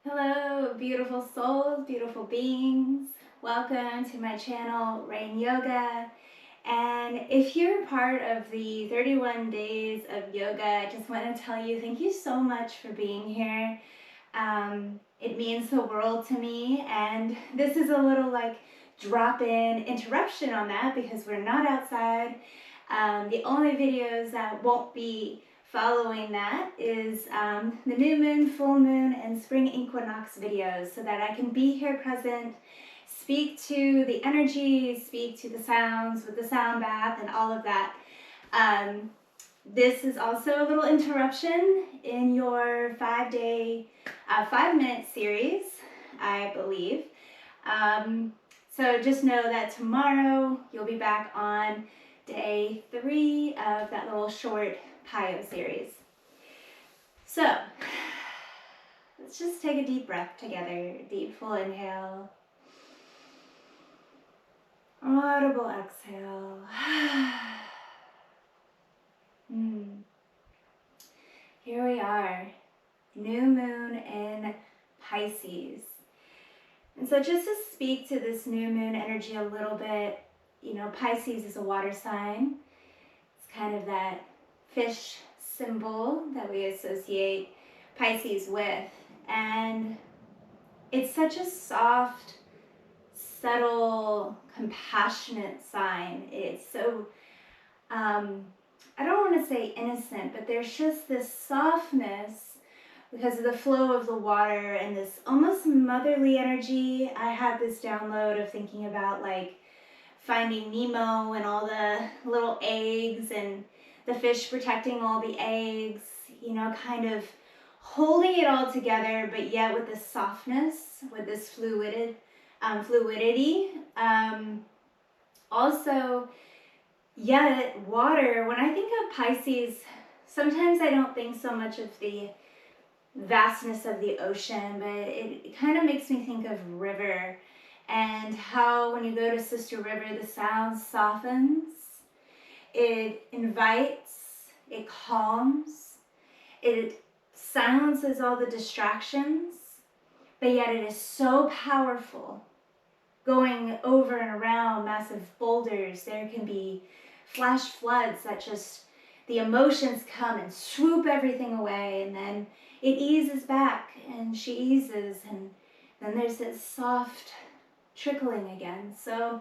Hello, beautiful souls, beautiful beings. Welcome to my channel, Rayne Yoga. And if you're part of the 31 days of yoga, I just want to tell you thank you so much for being here. It means the world to me, and this is a little like drop-in interruption on that because we're not outside. The only videos that won't be following that is the new moon, full moon, and spring equinox videos so that I can be here present, speak to the energy, speak to the sounds with the sound bath and all of that. This is also a little interruption in your 5-minute series, I believe. So just know that tomorrow you'll be back on day 3 of that little short Pio series. So let's just take a deep breath together. Deep full inhale. Audible exhale. Here we are, new moon in Pisces. And so just to speak to this new moon energy a little bit, Pisces is a water sign. It's kind of that fish symbol that we associate Pisces with. And it's such a soft, subtle, compassionate sign. It's so, I don't want to say innocent, but there's just this softness because of the flow of the water and this almost motherly energy. I had this download of thinking about like Finding Nemo and all the little eggs and the fish protecting all the eggs, kind of holding it all together, but yet with this softness, with this fluidity. Also, water, when I think of Pisces, sometimes I don't think so much of the vastness of the ocean, but it kind of makes me think of river and how when you go to Sister River, the sound softens, it invites, it calms, it silences all the distractions, but yet it is so powerful. Going over and around massive boulders, there can be flash floods that just, the emotions come and swoop everything away, and then it eases back and she eases, and then there's this soft trickling again. So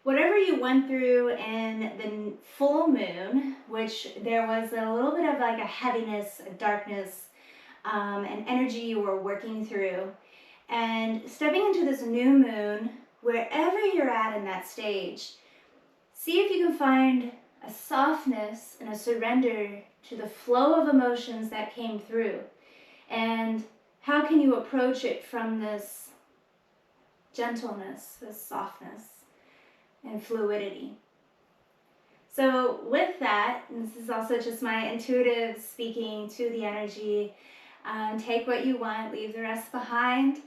whatever you went through in the full moon, which there was a little bit of like a heaviness, a darkness, an energy you were working through, and stepping into this new moon, wherever you're at in that stage, see if you can find a softness and a surrender to the flow of emotions that came through. And how can you approach it from this gentleness, this softness, and fluidity? So with that, and this is also just my intuitive speaking to the energy, take what you want, leave the rest behind.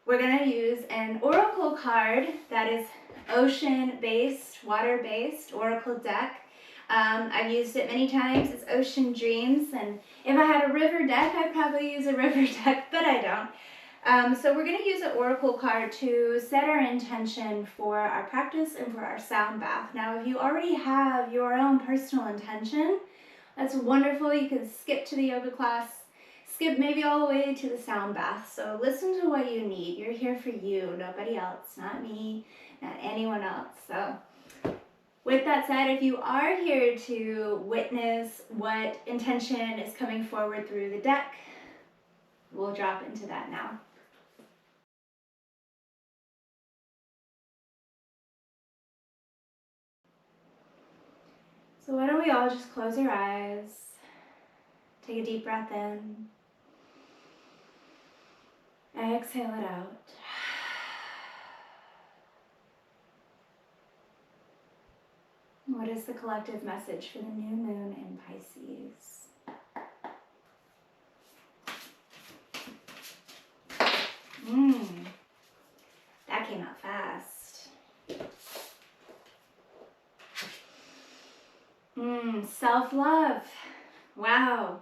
We're going to use an oracle card that is ocean-based, water-based oracle deck. I've used it many times. It's Ocean Dreams, and if I had a river deck, I'd probably use a river deck, but I don't. So we're going to use an oracle card to set our intention for our practice and for our sound bath. Now, if you already have your own personal intention, that's wonderful. You can skip to the yoga class, skip maybe all the way to the sound bath. So listen to what you need. You're here for you, nobody else, not me, not anyone else. So with that said, if you are here to witness what intention is coming forward through the deck, we'll drop into that now. So why don't we all just close our eyes, take a deep breath in, exhale it out. What is the collective message for the new moon in Pisces? That came out fast. Self-love. Wow.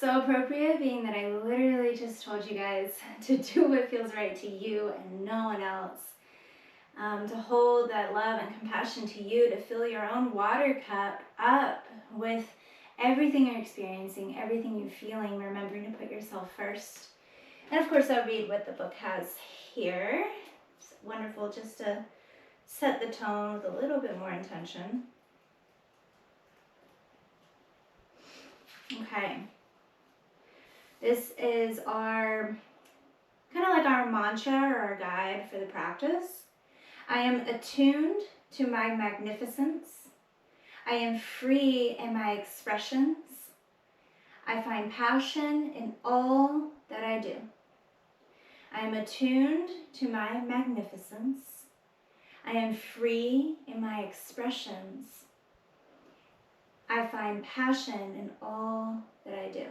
So appropriate, being that I literally just told you guys to do what feels right to you and no one else. To hold that love and compassion to you, to fill your own water cup up with everything you're experiencing, everything you're feeling, remembering to put yourself first. And of course, I'll read what the book has here. It's wonderful just to set the tone with a little bit more intention. Okay. This is our, kind of like our mantra or our guide for the practice. I am attuned to my magnificence. I am free in my expressions. I find passion in all that I do. I am attuned to my magnificence. I am free in my expressions. I find passion in all that I do.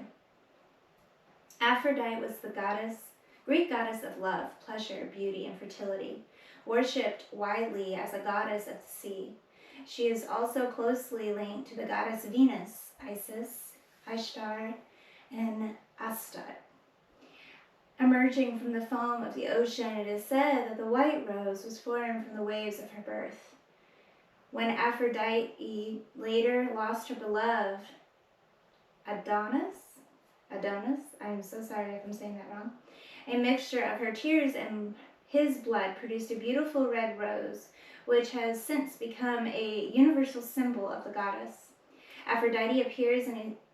Aphrodite was the Greek goddess of love, pleasure, beauty, and fertility, worshipped widely as a goddess of the sea. She is also closely linked to the goddess Venus, Isis, Ishtar, and Astarte. Emerging from the foam of the ocean, it is said that the white rose was formed from the waves of her birth. When Aphrodite later lost her beloved Adonis, I'm so sorry if I'm saying that wrong, a mixture of her tears and his blood produced a beautiful red rose, which has since become a universal symbol of the goddess. Aphrodite appears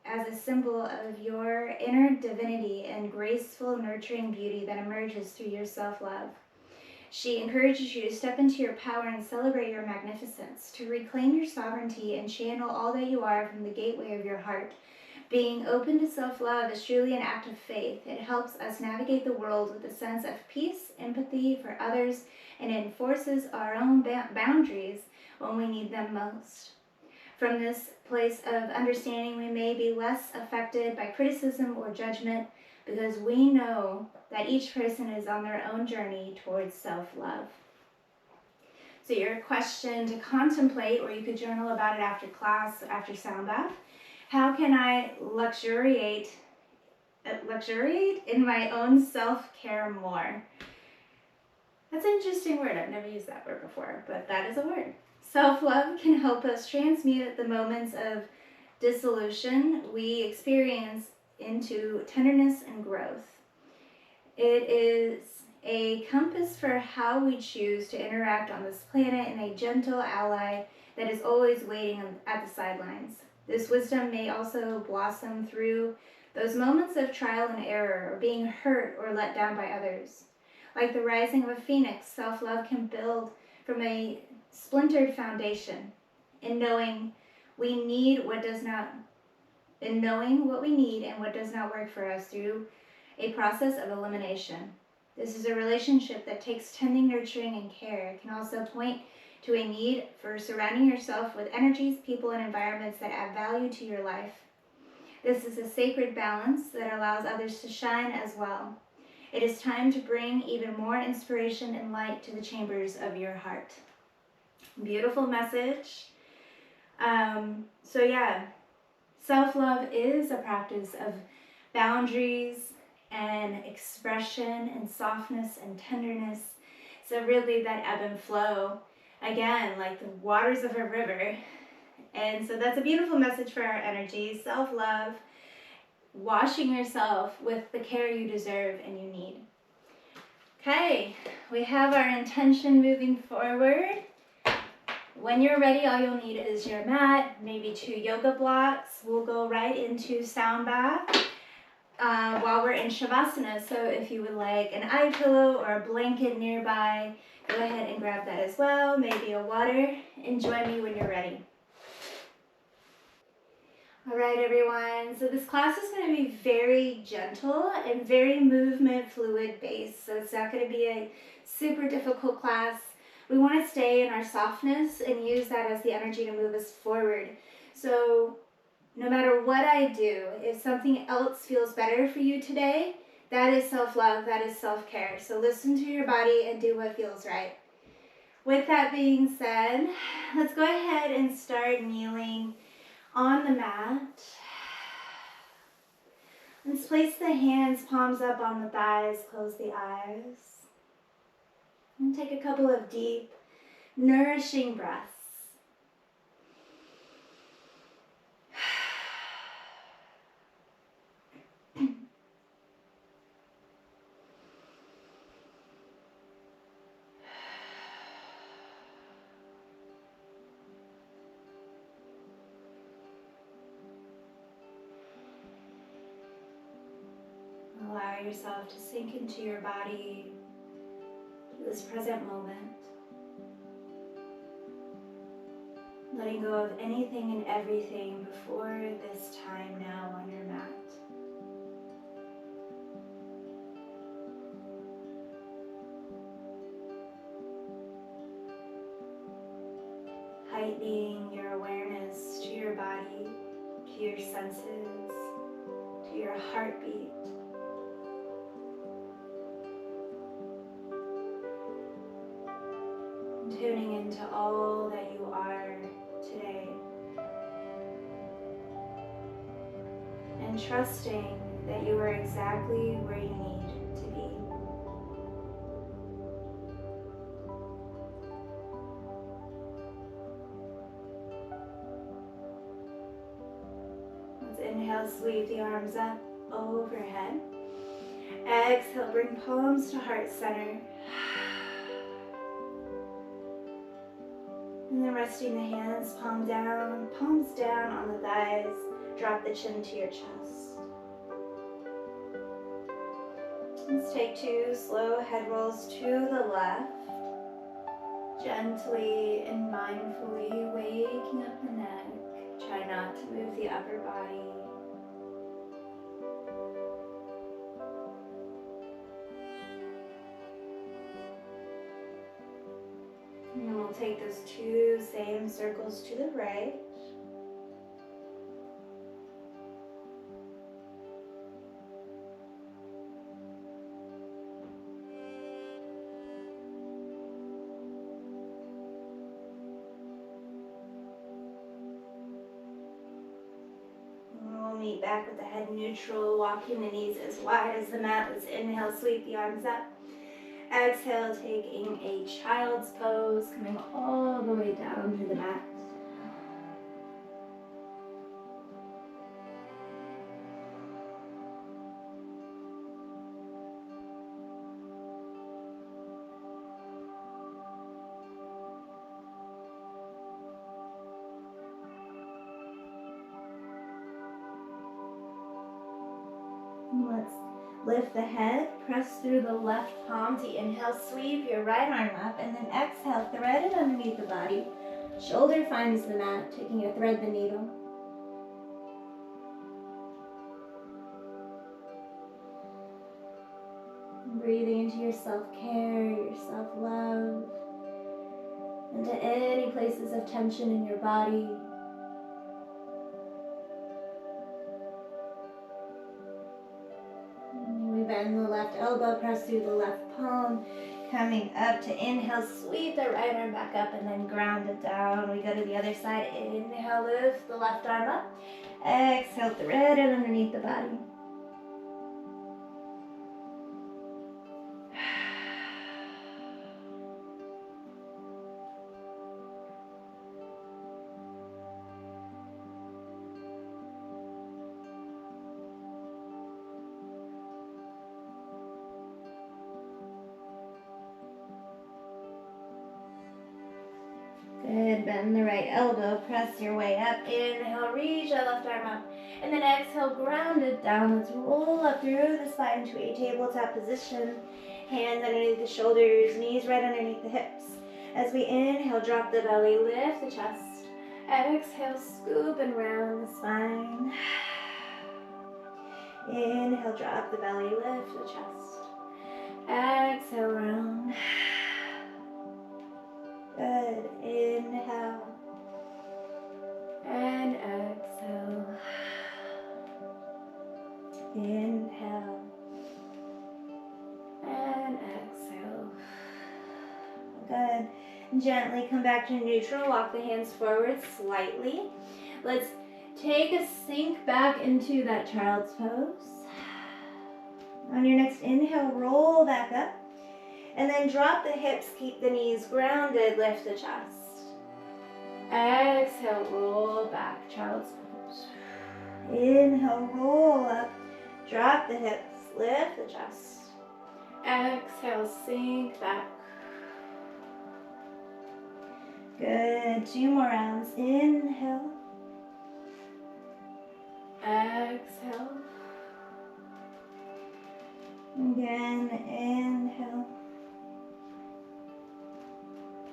as a symbol of your inner divinity and graceful, nurturing beauty that emerges through your self-love. She encourages you to step into your power and celebrate your magnificence, to reclaim your sovereignty and channel all that you are from the gateway of your heart. Being open to self-love is truly an act of faith. It helps us navigate the world with a sense of peace, empathy for others, and enforces our own boundaries when we need them most. From this place of understanding, we may be less affected by criticism or judgment because we know that each person is on their own journey towards self-love. So your question to contemplate, or you could journal about it after class, after soundbath. How can I luxuriate in my own self-care more? That's an interesting word. I've never used that word before, but that is a word. Self-love can help us transmute the moments of dissolution we experience into tenderness and growth. It is a compass for how we choose to interact on this planet and a gentle ally that is always waiting at the sidelines. This wisdom may also blossom through those moments of trial and error, or being hurt or let down by others. Like the rising of a phoenix, self-love can build from a splintered foundation in knowing what we need and what does not work for us through a process of elimination. This is a relationship that takes tending, nurturing, and care. It can also point to a need for surrounding yourself with energies, people, and environments that add value to your life. This is a sacred balance that allows others to shine as well. It is time to bring even more inspiration and light to the chambers of your heart. Beautiful message. Self-love is a practice of boundaries and expression and softness and tenderness. So really that ebb and flow, again, like the waters of a river. And so that's a beautiful message for our energy. Self-love, washing yourself with the care you deserve and you need. Okay, we have our intention moving forward. When you're ready, all you'll need is your mat, maybe 2 yoga blocks. We'll go right into sound bath while we're in Shavasana. So if you would like an eye pillow or a blanket nearby, go ahead and grab that as well. Maybe a water. And join me when you're ready. All right, everyone. So this class is going to be very gentle and very movement fluid based. So it's not going to be a super difficult class. We want to stay in our softness and use that as the energy to move us forward. So no matter what I do, if something else feels better for you today, that is self-love, that is self-care. So listen to your body and do what feels right. With that being said, let's go ahead and start kneeling on the mat. Let's place the hands, palms up on the thighs, close the eyes. And take a couple of deep, nourishing breaths. Allow yourself to sink into your body, to this present moment. Letting go of anything and everything before this time now on your mat. Heightening your awareness to your body, to your senses, to your heartbeat. Tuning into all that you are today. And trusting that you are exactly where you need to be. Let's inhale, sweep the arms up overhead. Exhale, bring palms to heart center. And then resting the hands, palms down on the thighs. Drop the chin to your chest. Let's take 2 slow head rolls to the left. Gently and mindfully waking up the neck. Try not to move the upper body. And then we'll take those 2 same circles to the right. And we'll meet back with the head neutral, walking the knees as wide as the mat. Let's inhale, sweep the arms up. Exhale, taking a child's pose, coming all the way down to the mat. Let's lift the head, press through the left palm to inhale, sweep your right arm up, and then exhale, thread it underneath the body. Shoulder finds the mat, taking a thread the needle. And breathing into your self-care, your self-love, into any places of tension in your body. Bend the left elbow, press through the left palm, coming up to inhale, sweep the right arm back up and then ground it down. We go to the other side, inhale, lift the left arm up, exhale, thread it underneath the body. Good, bend the right elbow, press your way up, inhale, reach your left arm up, and then exhale, ground it down. Let's roll up through the spine to a tabletop position, hands underneath the shoulders, knees right underneath the hips. As we inhale, drop the belly, lift the chest, exhale, scoop and round the spine. Inhale, drop the belly, lift the chest, exhale, round. Good. Inhale and exhale. Inhale and exhale. Good. Gently come back to neutral. Walk the hands forward slightly. Let's take a sink back into that child's pose. On your next inhale, roll back up. And then drop the hips, keep the knees grounded, lift the chest. Exhale, roll back, child's pose. Inhale, roll up, drop the hips, lift the chest. Exhale, sink back. Good, 2 more rounds. Inhale. Exhale. Again, inhale.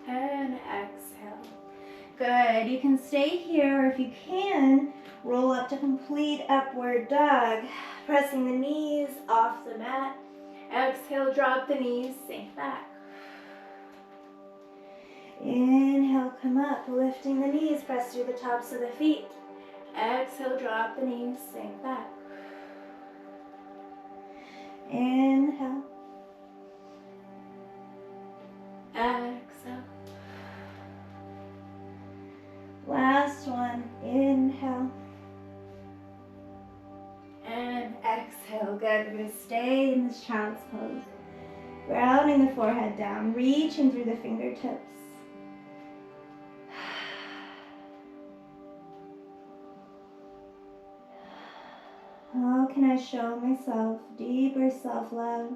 And exhale. Good. You can stay here, or if you can, roll up to complete upward dog. Pressing the knees off the mat. Exhale, drop the knees, sink back. Inhale, come up, lifting the knees, press through the tops of the feet. Exhale, drop the knees, sink back. Inhale. Exhale. Last one, inhale. And exhale, good. We're going to stay in this child's pose. Grounding the forehead down, reaching through the fingertips. How can I show myself deeper self-love?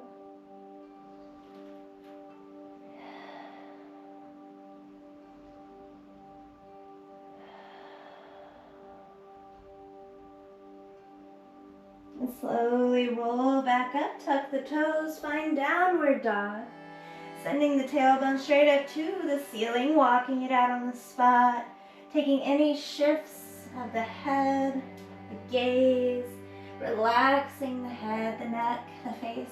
And slowly roll back up, tuck the toes, find downward dog. Sending the tailbone straight up to the ceiling, walking it out on the spot. Taking any shifts of the head, the gaze, relaxing the head, the neck, the face.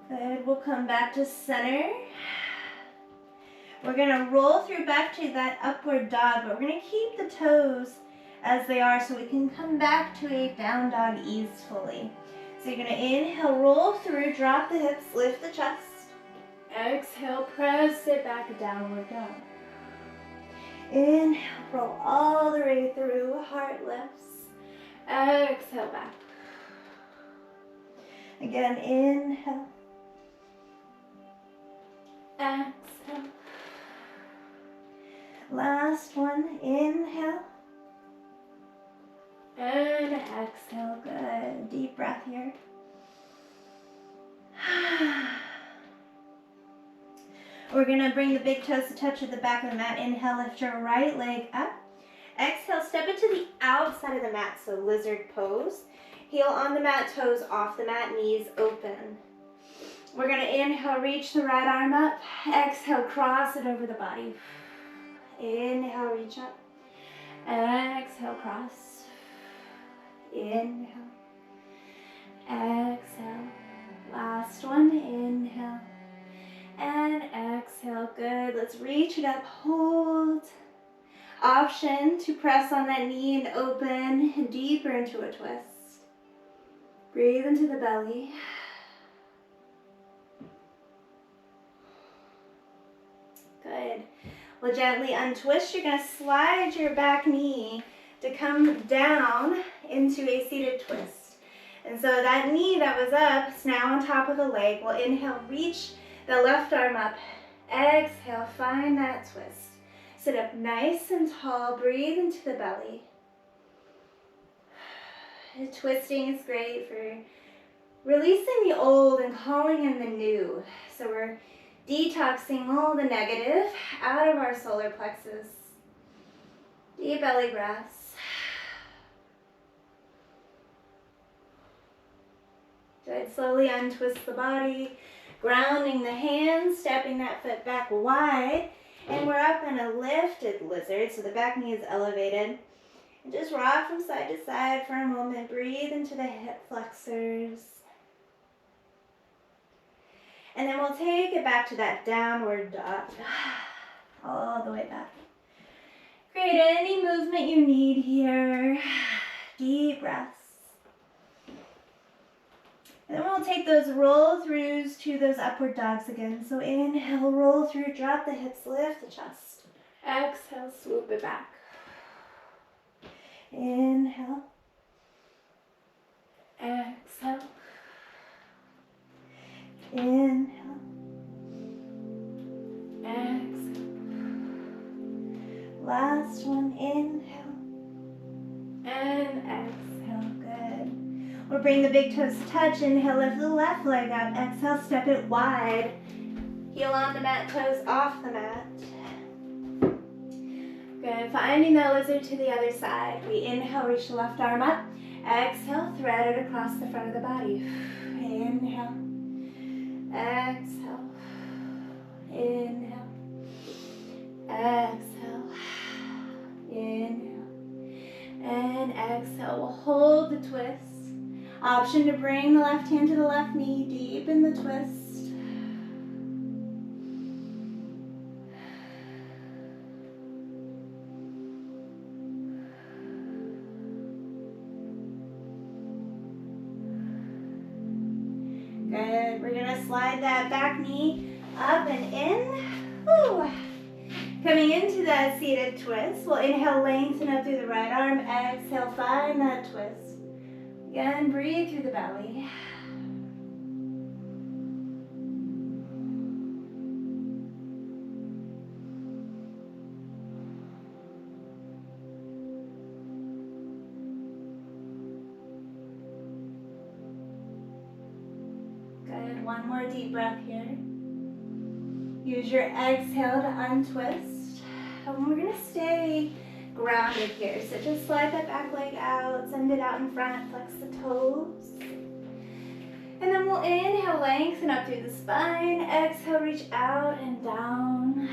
Good, we'll come back to center. We're gonna roll through back to that upward dog, but we're gonna keep the toes as they are so we can come back to a down dog easefully. So you're gonna inhale, roll through, drop the hips, lift the chest. Exhale, press it back, downward dog. Inhale, roll all the way through, heart lifts. Exhale, back. Again, inhale. Exhale. Last one, inhale. And exhale, good. Deep breath here. We're gonna bring the big toes to touch at the back of the mat. Inhale, lift your right leg up. Exhale, step it to the outside of the mat, so lizard pose. Heel on the mat, toes off the mat, knees open. We're gonna inhale, reach the right arm up. Exhale, cross it over the body. Inhale, reach up. Exhale, cross. Inhale. Exhale. Last one, inhale. And exhale, good. Let's reach it up, hold. Option to press on that knee and open deeper into a twist. Breathe into the belly. Good. We'll gently untwist. You're gonna slide your back knee to come down into a seated twist. And so that knee that was up is now on top of the leg. We'll inhale, reach the left arm up. Exhale, find that twist. Sit up nice and tall, breathe into the belly. Twisting is great for releasing the old and calling in the new. So we're detoxing all the negative out of our solar plexus. Deep belly breaths. Good, slowly untwist the body. Grounding the hands, stepping that foot back wide, and we're up in a lifted lizard, so the back knee is elevated. And just rock from side to side for a moment. Breathe into the hip flexors. And then we'll take it back to that downward dog, all the way back. Create any movement you need here. Deep breaths. And then we'll take those roll throughs to those upward dogs again. So inhale, roll through, drop the hips, lift the chest. Exhale, swoop it back. Inhale. Exhale. Inhale. Exhale. Last one, inhale. And exhale, good. We'll bring the big toes to touch. Inhale, lift the left leg up. Exhale, step it wide. Heel on the mat, toes off the mat. Good, finding that lizard to the other side. We inhale, reach the left arm up. Exhale, thread it across the front of the body. Inhale. Exhale. Inhale. Exhale. Inhale. And exhale. We'll hold the twist. Option to bring the left hand to the left knee, deep in the twist. Good. We're gonna slide that back knee up and in. Woo. Coming into that seated twist, we'll inhale, lengthen up through the right arm. Exhale, find that twist. Again, breathe through the belly. Good. One more deep breath here. Use your exhale to untwist. And we're going to stay grounded here. So just slide that back leg out, send it out in front, flex the toes. And then we'll inhale, lengthen up through the spine. Exhale, reach out and down.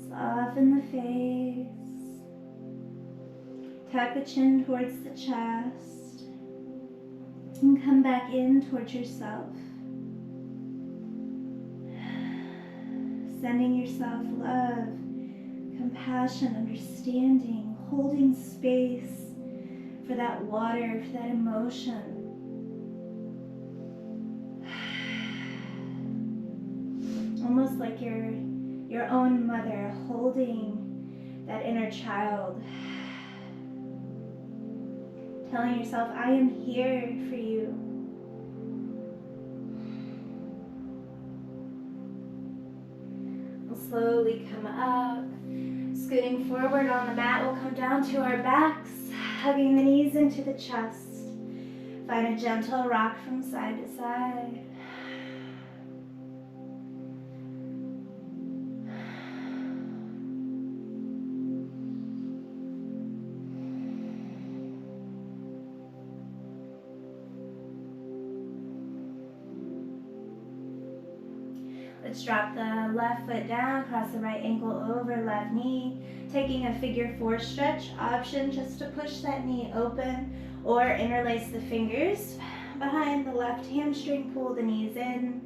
Soften the face. Tuck the chin towards the chest. And come back in towards yourself. Sending yourself love, compassion, understanding, holding space for that water, for that emotion. Almost like your own mother holding that inner child. Telling yourself, I am here for you. We'll slowly come up. Scooting forward on the mat, we'll come down to our backs, hugging the knees into the chest. Find a gentle rock from side to side. Let's drop the left foot down, cross the right ankle over left knee, taking a figure 4 stretch. Option just to push that knee open or interlace the fingers behind the left hamstring, pull the knees in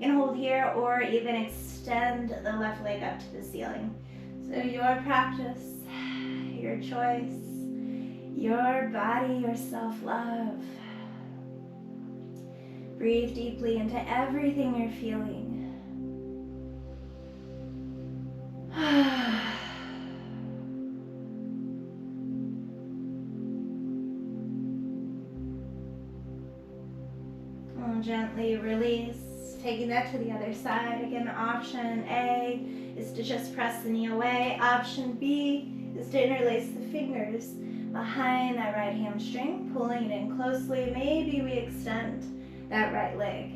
and hold here, or even extend the left leg up to the ceiling. So your practice, your choice, your body, your self-love. Breathe deeply into everything you're feeling. Gently release, taking that to the other side. Again, option A is to just press the knee away. Option B is to interlace the fingers behind that right hamstring, pulling it in closely. Maybe we extend that right leg.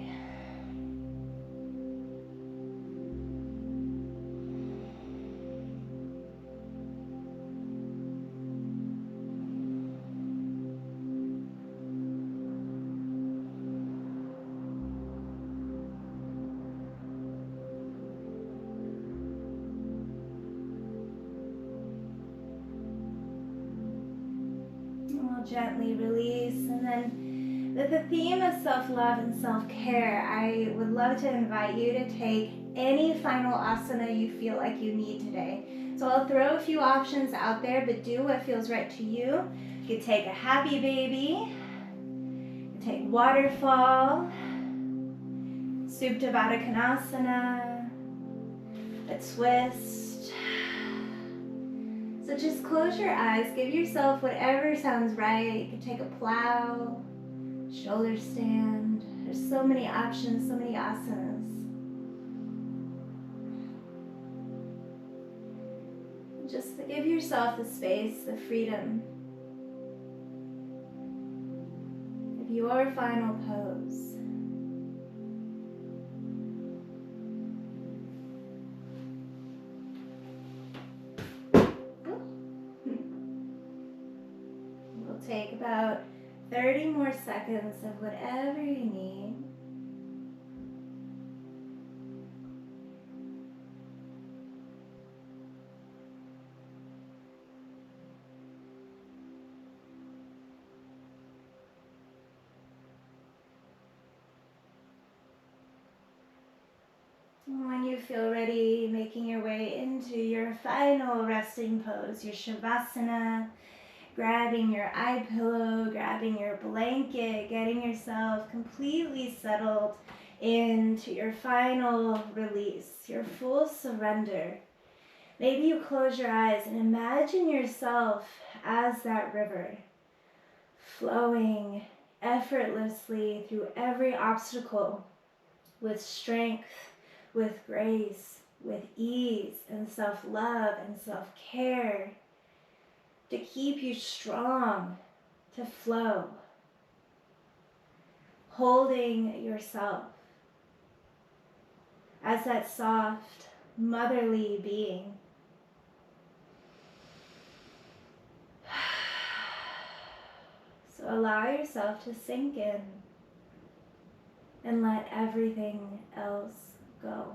Gently release, and then with the theme of self-love and self-care, I would love to invite you to take any final asana you feel like you need today. So I'll throw a few options out there, but do what feels right to you. You could take a happy baby, you could take waterfall, Supta Baddha Konasana, a twist. So just close your eyes, give yourself whatever sounds right. You can take a plow, shoulder stand. There's so many options, so many asanas. Just to give yourself the space, the freedom of your final pose. We'll take about 30 more seconds of whatever you need. When you feel ready, making your way into your final resting pose, your Shavasana, grabbing your eye pillow, grabbing your blanket, getting yourself completely settled into your final release, your full surrender. Maybe you close your eyes and imagine yourself as that river, flowing effortlessly through every obstacle with strength, with grace, with ease and self-love and self-care, to keep you strong, to flow, holding yourself as that soft, motherly being. So allow yourself to sink in and let everything else go.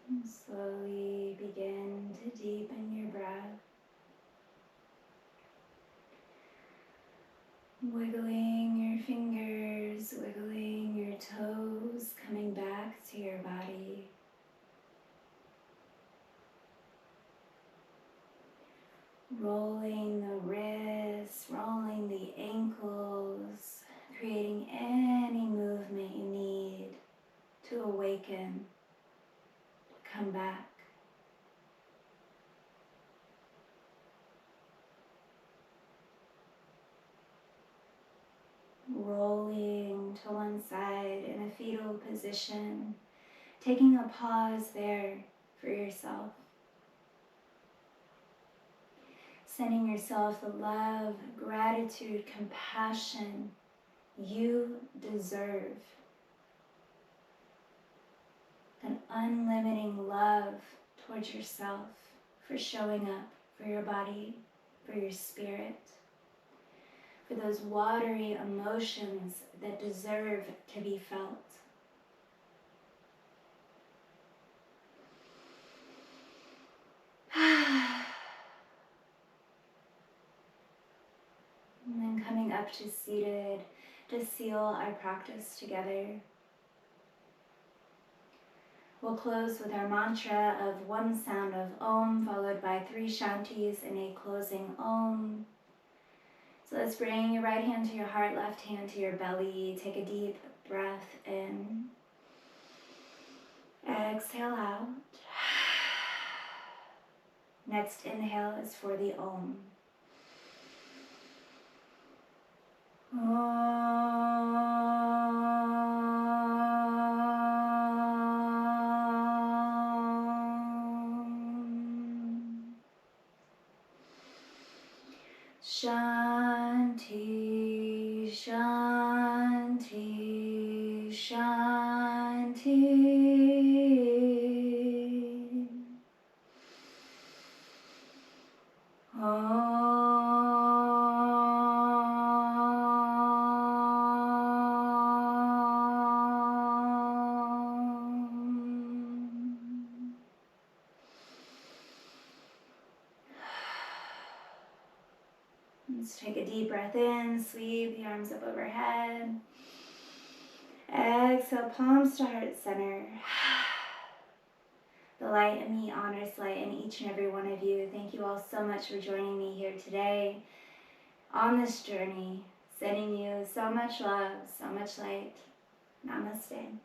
And slowly begin to deepen your breath. Wiggling your fingers, wiggling your toes, coming back to your body. Rolling the wrists, rolling the ankles, creating any movement you need to awaken, to come back. Rolling to one side in a fetal position, taking a pause there for yourself. Sending yourself the love, gratitude, compassion you deserve. An unlimiting love towards yourself for showing up for your body, for your spirit, for those watery emotions that deserve to be felt. And then coming up to seated to seal our practice together. We'll close with our mantra of one sound of Om followed by 3 Shantis and a closing Om. So let's bring your right hand to your heart, left hand to your belly. Take a deep breath in. Exhale out. Next inhale is for the Om. Shanti, Shanti, Shanti. Let's take a deep breath in, sweep the arms up overhead. Exhale, palms to heart center. The light in me honors light in each and every one of you. Thank you all so much for joining me here today on this journey. Sending you so much love, so much light. Namaste.